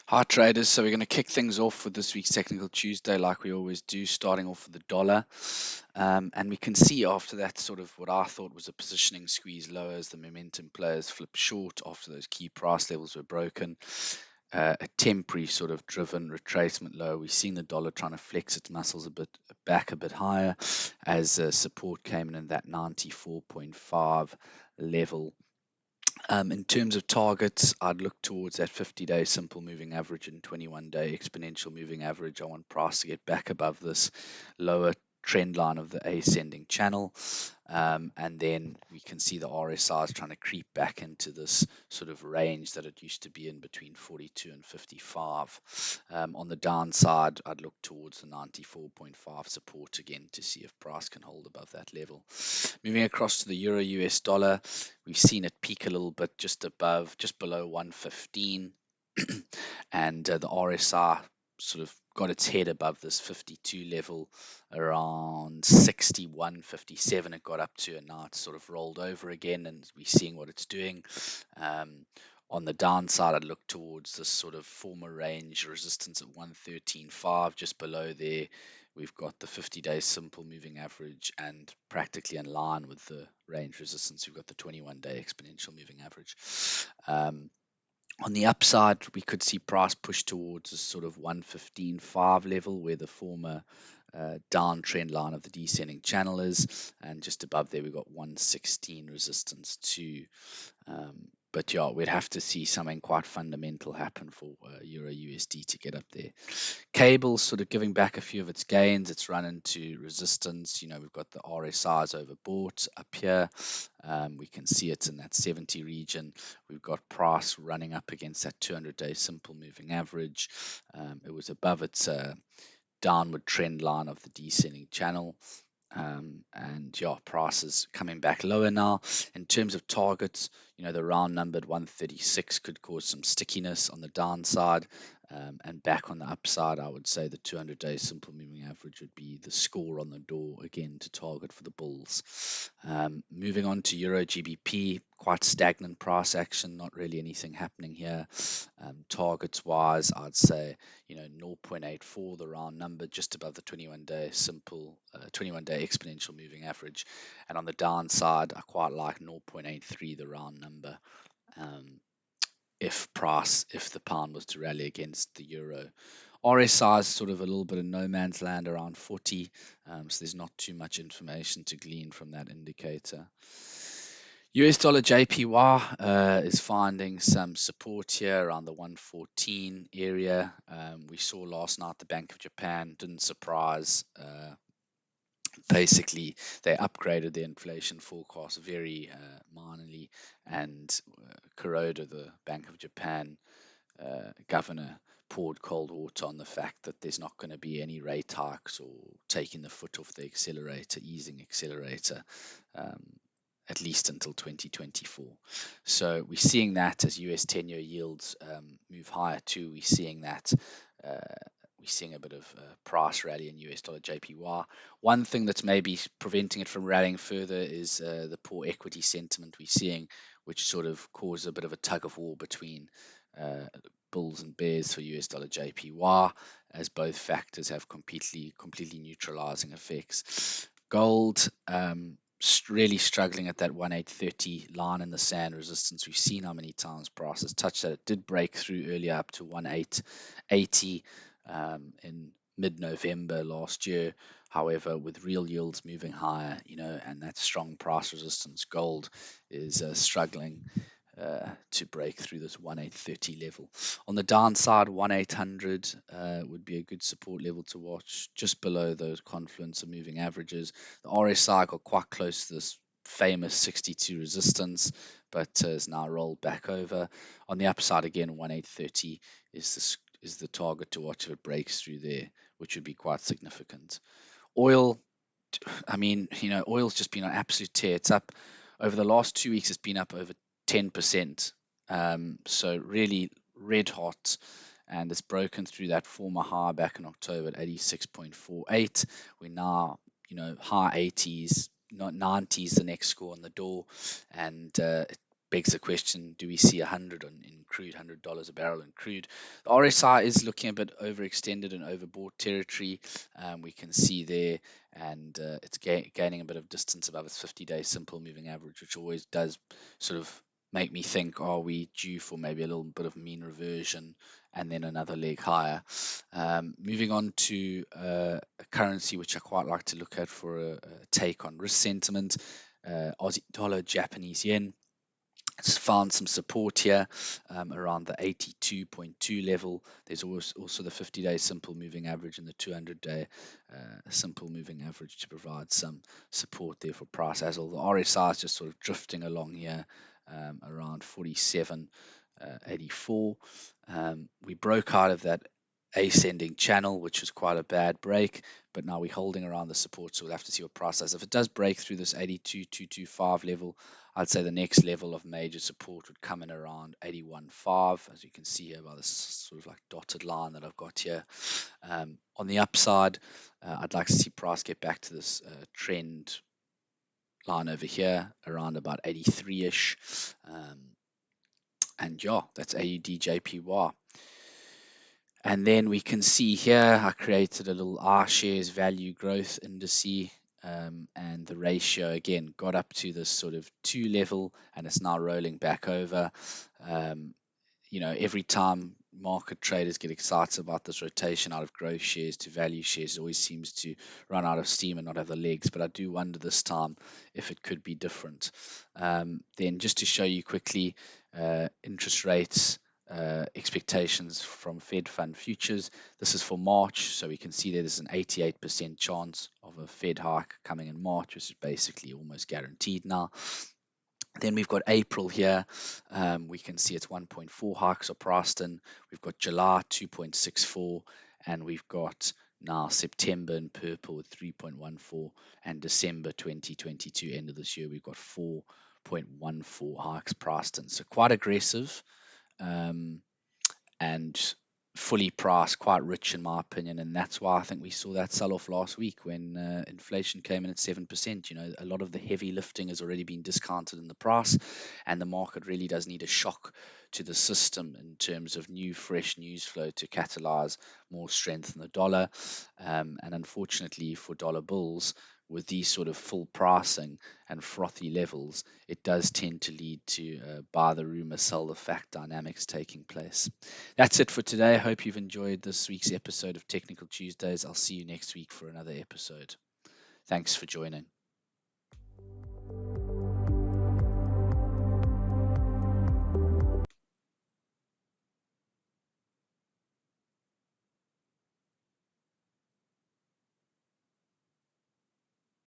Hi traders, so we're going to kick things off with this week's Technical Tuesday like we always do, starting off with the dollar. And we can see after that sort of what I thought was a positioning squeeze lower as the momentum players flipped short after those key price levels were broken. A temporary sort of driven retracement low. We've seen the dollar trying to flex its muscles a bit back a bit higher as support came in that 94.5 level. In terms of targets, I'd look towards that 50-day simple moving average and 21-day exponential moving average. I want price to get back above this lower trend line of the ascending channel. And then we can see the RSI is trying to creep back into this sort of range that it used to be in between 42 and 55. On the downside, I'd look towards the 94.5 support again to see if price can hold above that level. Moving across to the Euro US dollar, we've seen it peak a little bit just below 115, and the RSI sort of got its head above this 52 level around 61, 57 it got up to, and now it's sort of rolled over again, and we're seeing what it's doing. On the downside, I'd look towards this sort of former range resistance at 113.5. Just below there, we've got the 50-day simple moving average, and practically in line with the range resistance, we've got the 21-day exponential moving average. On the upside, we could see price push towards a sort of 115.5 level where the former downtrend line of the descending channel is, and just above there we've got 116 resistance too. But yeah, we'd have to see something quite fundamental happen for Euro USD to get up there. Cable's sort of giving back a few of its gains. It's run into resistance. We've got the RSIs overbought up here. We can see it's in that 70 region. We've got price running up against that 200-day simple moving average. It was above its downward trend line of the descending channel. And yeah, prices coming back lower now. In terms of targets, the round numbered 136 could cause some stickiness on the downside, and back on the upside, I would say the 200-day simple moving average would be the score on the door again to target for the bulls. Moving on to Euro GBP, quite stagnant price action, not really anything happening here. Targets wise, I'd say 0.84 the round number, just above the 21-day simple 21-day exponential moving average, and on the downside I quite like 0.83 the round number, if the pound was to rally against the euro. RSI is sort of a little bit of no man's land around 40, so there's not too much information to glean from that indicator. US dollar JPY is finding some support here around the 114 area. We saw last night the Bank of Japan didn't surprise. Basically, they upgraded the inflation forecast very minorly, and Kuroda, the Bank of Japan governor, poured cold water on the fact that there's not going to be any rate hikes or taking the foot off the accelerator, easing accelerator, at least until 2024. So we're seeing that as US 10-year yields move higher too. We're seeing that. We're seeing a bit of price rally in US dollar JPY. One thing that's maybe preventing it from rallying further is the poor equity sentiment we're seeing, which sort of causes a bit of a tug of war between bulls and bears for US dollar JPY, as both factors have completely neutralizing effects. Gold really struggling at that 1830 line in the sand resistance. We've seen how many times prices touched that. It did break through earlier up to 1880 in mid-November last year. However, with real yields moving higher, and that strong price resistance, gold is struggling to break through this 1830 level. On the downside, 1800 would be a good support level to watch, just below those confluence of moving averages. The RSI got quite close to this famous 62 resistance, but is now rolled back over. On the upside again, 1830 is the target to watch if it breaks through there, which would be quite significant. Oil, oil's just been an absolute tear. It's up over the last 2 weeks. It's been up over 10%. So really red hot, and it's broken through that former high back in October at 86.48. We're now, high 80s, not 90s, the next score on the door, and it begs the question: do we see 100 in crude, $100 a barrel in crude? The RSI is looking a bit overextended and overbought territory. We can see there, and it's gaining a bit of distance above its 50-day simple moving average, which always does sort of make me think, are we due for maybe a little bit of mean reversion and then another leg higher? Moving on to a currency which I quite like to look at for a take on risk sentiment, Aussie dollar, Japanese yen. It's found some support here around the 82.2 level. There's also the 50-day simple moving average and the 200-day simple moving average to provide some support there for price. As all the RSI is just sort of drifting along here around 47.84. We broke out of that ascending channel, which was quite a bad break, but now we're holding around the support, so we'll have to see what price does. If it does break through this 82.225 level, I'd say the next level of major support would come in around 81.5, as you can see here by this sort of like dotted line that I've got here. On the upside, I'd like to see price get back to this trend line over here around about 83-ish. And yeah, that's AUDJPY. And then we can see here, I created a little R shares value growth indice, and the ratio again got up to this sort of 2 level, and it's now rolling back over. Um, every time market traders get excited about this rotation out of growth shares to value shares, it always seems to run out of steam and not have the legs. But I do wonder this time if it could be different. Then just to show you quickly, interest rates. Expectations from Fed Fund futures. This is for March, so we can see there's an 88% chance of a Fed hike coming in March, which is basically almost guaranteed now. Then we've got April here. We can see it's 1.4 hikes are priced in. We've got July 2.64, and we've got now September in purple with 3.14, and December 2022, end of this year, we've got 4.14 hikes priced in. So quite aggressive. And fully priced, quite rich in my opinion, and that's why I think we saw that sell-off last week when inflation came in at 7%. A lot of the heavy lifting has already been discounted in the price, and the market really does need a shock to the system in terms of new, fresh news flow to catalyze more strength in the dollar. And unfortunately for dollar bills, with these sort of full pricing and frothy levels, it does tend to lead to buy the rumor, sell the fact dynamics taking place. That's it for today. I hope you've enjoyed this week's episode of Technical Tuesdays. I'll see you next week for another episode. Thanks for joining.